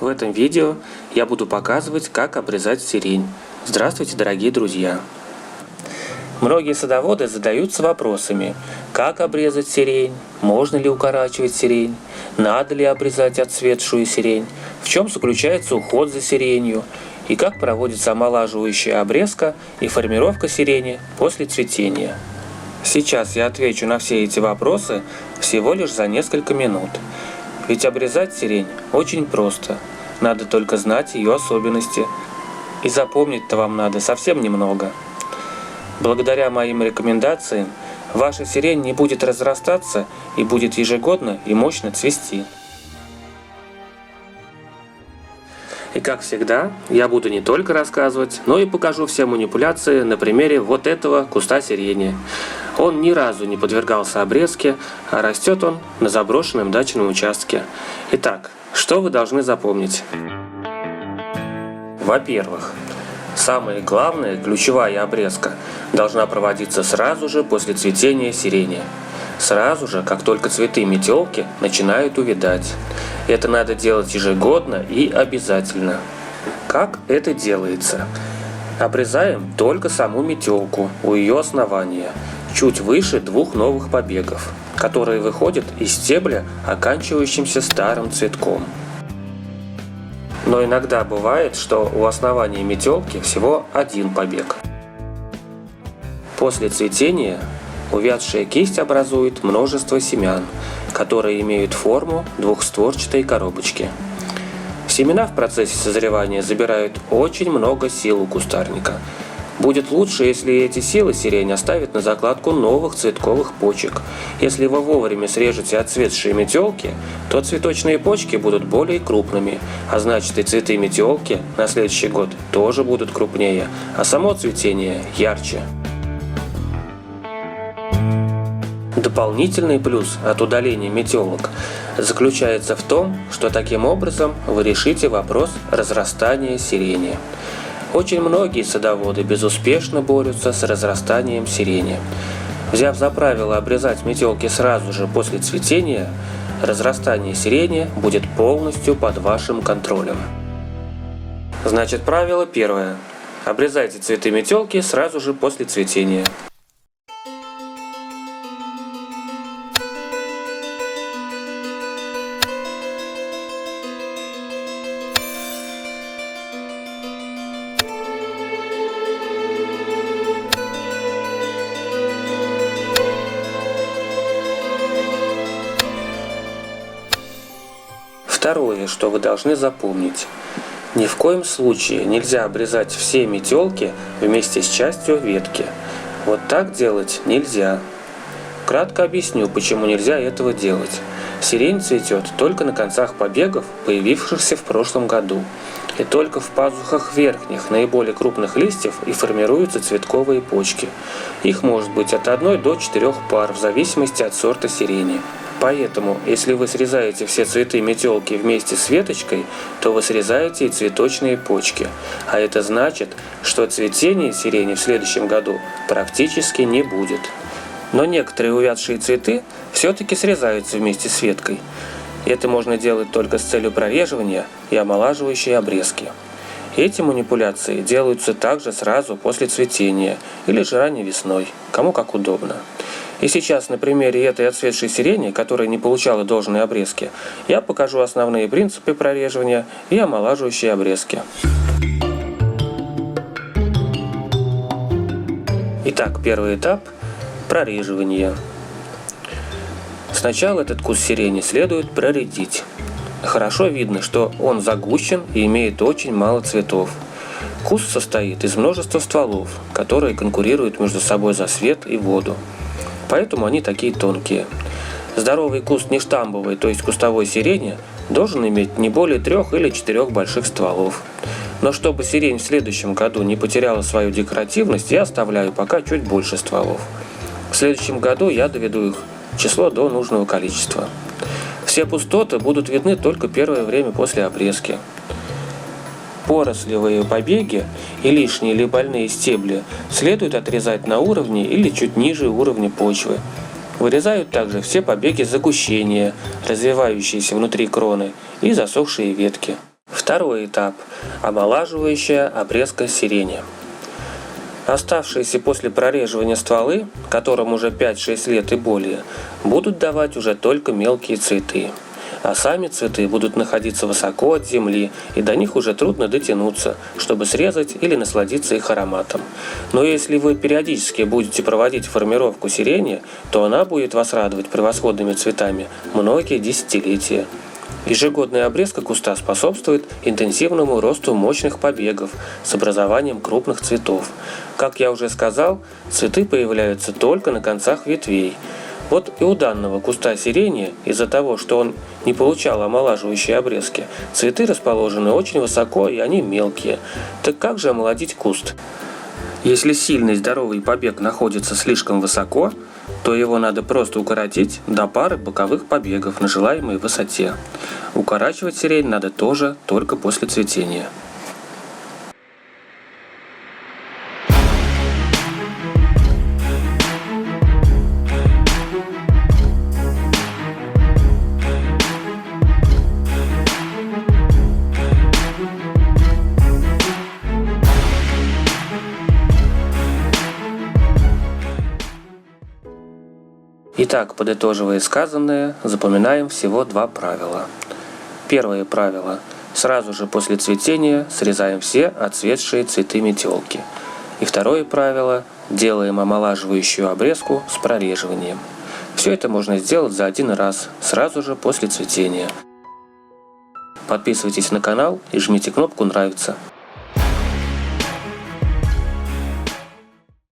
В этом видео я буду показывать, как обрезать сирень. Здравствуйте, дорогие друзья! Многие садоводы задаются вопросами: как обрезать сирень, можно ли укорачивать сирень, надо ли обрезать отцветшую сирень, в чем заключается уход за сиренью и как проводится омолаживающая обрезка и формировка сирени после цветения. Сейчас я отвечу на все эти вопросы всего лишь за несколько минут. Ведь обрезать сирень очень просто, надо только знать ее особенности, и запомнить-то вам надо совсем немного. Благодаря моим рекомендациям ваша сирень не будет разрастаться и будет ежегодно и мощно цвести. И как всегда, я буду не только рассказывать, но и покажу все манипуляции на примере вот этого куста сирени. Он ни разу не подвергался обрезке, а растет он на заброшенном дачном участке. Итак, что вы должны запомнить? Во-первых, самая главная ключевая обрезка должна проводиться сразу же после цветения сирени. Сразу же, как только цветы метелки начинают увядать. Это надо делать ежегодно и обязательно. Как это делается? Обрезаем только саму метелку у ее основания, чуть выше 2 новых побегов, которые выходят из стебля, оканчивающимся старым цветком. Но иногда бывает, что у основания метелки всего 1 побег. После цветения увядшая кисть образует множество семян, которые имеют форму двухстворчатой коробочки. Семена в процессе созревания забирают очень много сил у кустарника. Будет лучше, если эти силы сирень оставит на закладку новых цветковых почек. Если вы вовремя срежете отцветшие метелки, то цветочные почки будут более крупными, а значит и цветы метелки на следующий год тоже будут крупнее, а само цветение ярче. Дополнительный плюс от удаления метелок заключается в том, что таким образом вы решите вопрос разрастания сирени. Очень многие садоводы безуспешно борются с разрастанием сирени. Взяв за правило обрезать метелки сразу же после цветения, разрастание сирени будет полностью под вашим контролем. Значит, правило первое. Обрезайте цветы метелки сразу же после цветения. Второе, что вы должны запомнить. Ни в коем случае нельзя обрезать все метелки вместе с частью ветки. Вот так делать нельзя. Кратко объясню, почему нельзя этого делать. Сирень цветет только на концах побегов, появившихся в прошлом году. И только в пазухах верхних, наиболее крупных листьев и формируются цветковые почки. Их может быть от 1 до 4 пар, в зависимости от сорта сирени. Поэтому, если вы срезаете все цветы метелки вместе с веточкой, то вы срезаете и цветочные почки. А это значит, что цветения сирени в следующем году практически не будет. Но некоторые увядшие цветы все-таки срезаются вместе с веткой. Это можно делать только с целью прореживания и омолаживающей обрезки. Эти манипуляции делаются также сразу после цветения или же ранней весной, кому как удобно. И сейчас на примере этой отцветшей сирени, которая не получала должной обрезки, я покажу основные принципы прореживания и омолаживающей обрезки. Итак, первый этап – прореживание. Сначала этот куст сирени следует проредить. Хорошо видно, что он загущен и имеет очень мало цветов. Куст состоит из множества стволов, которые конкурируют между собой за свет и воду. Поэтому они такие тонкие. Здоровый куст нештамбовой, то есть кустовой сирени, должен иметь не более 3 или 4 больших стволов. Но чтобы сирень в следующем году не потеряла свою декоративность, я оставляю пока чуть больше стволов. В следующем году я доведу их число до нужного количества. Все пустоты будут видны только первое время после обрезки. Порослевые побеги и лишние или больные стебли следует отрезать на уровне или чуть ниже уровня почвы. Вырезают также все побеги загущения, развивающиеся внутри кроны, и засохшие ветки. Второй этап – омолаживающая обрезка сирени. Оставшиеся после прореживания стволы, которым уже 5-6 лет и более, будут давать уже только мелкие цветы. А сами цветы будут находиться высоко от земли, и до них уже трудно дотянуться, чтобы срезать или насладиться их ароматом. Но если вы периодически будете проводить формировку сирени, то она будет вас радовать превосходными цветами многие десятилетия. Ежегодная обрезка куста способствует интенсивному росту мощных побегов с образованием крупных цветов. Как я уже сказал, цветы появляются только на концах ветвей. Вот и у данного куста сирени, из-за того, что он не получал омолаживающей обрезки, цветы расположены очень высоко и они мелкие. Так как же омолодить куст? Если сильный здоровый побег находится слишком высоко, то его надо просто укоротить до пары боковых побегов на желаемой высоте. Укорачивать сирень надо тоже только после цветения. Итак, подытоживая сказанное, запоминаем всего 2 правила. Первое правило. Сразу же после цветения срезаем все отцветшие цветы метелки. И второе правило. Делаем омолаживающую обрезку с прореживанием. Все это можно сделать за 1 раз, сразу же после цветения. Подписывайтесь на канал и жмите кнопку «Нравится».